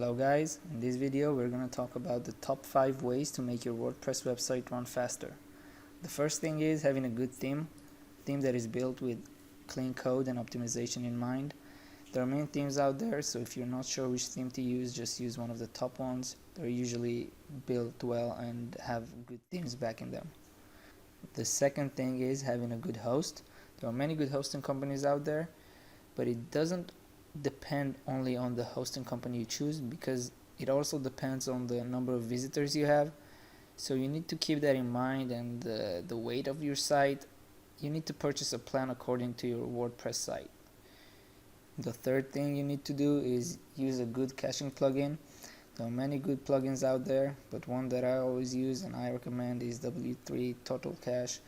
Hello guys, in this video we're going to talk about the top 5 ways to make your WordPress website run faster. The first thing is having a good theme that is built with clean code and optimization in mind. There are many themes out there, so if you're not sure which theme to use, just use one of the top ones. They're usually built well and have good themes backing them. The second thing is having a good host. There are many good hosting companies out there, but it doesn't depend only on the hosting company you choose, because it also depends on the number of visitors you have. So you need to keep that in mind, and the weight of your site. You need to purchase a plan according to your WordPress site. The third thing you need to do is use a good caching plugin. There are many good plugins out there, but one that I always use and I recommend is W3 Total Cache.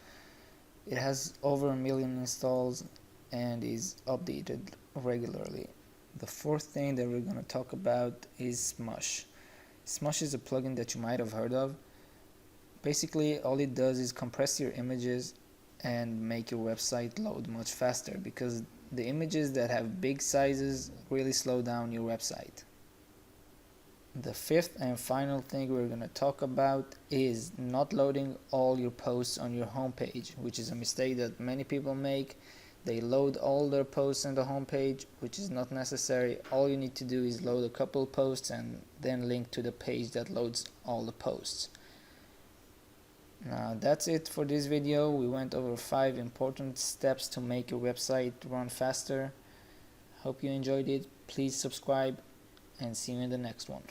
It has over 1 million installs and is updated regularly. The fourth thing that we're going to talk about is Smush. Smush is a plugin that you might have heard of. Basically, all it does is compress your images and make your website load much faster, because the images that have big sizes really slow down your website. The fifth and final thing we're going to talk about is not loading all your posts on your homepage, which is a mistake that many people make. They load all their posts on the homepage, which is not necessary. All you need to do is load a couple posts and then link to the page that loads all the posts. Now that's it for this video. We went over 5 important steps to make your website run faster. Hope you enjoyed it. Please subscribe and see you in the next one.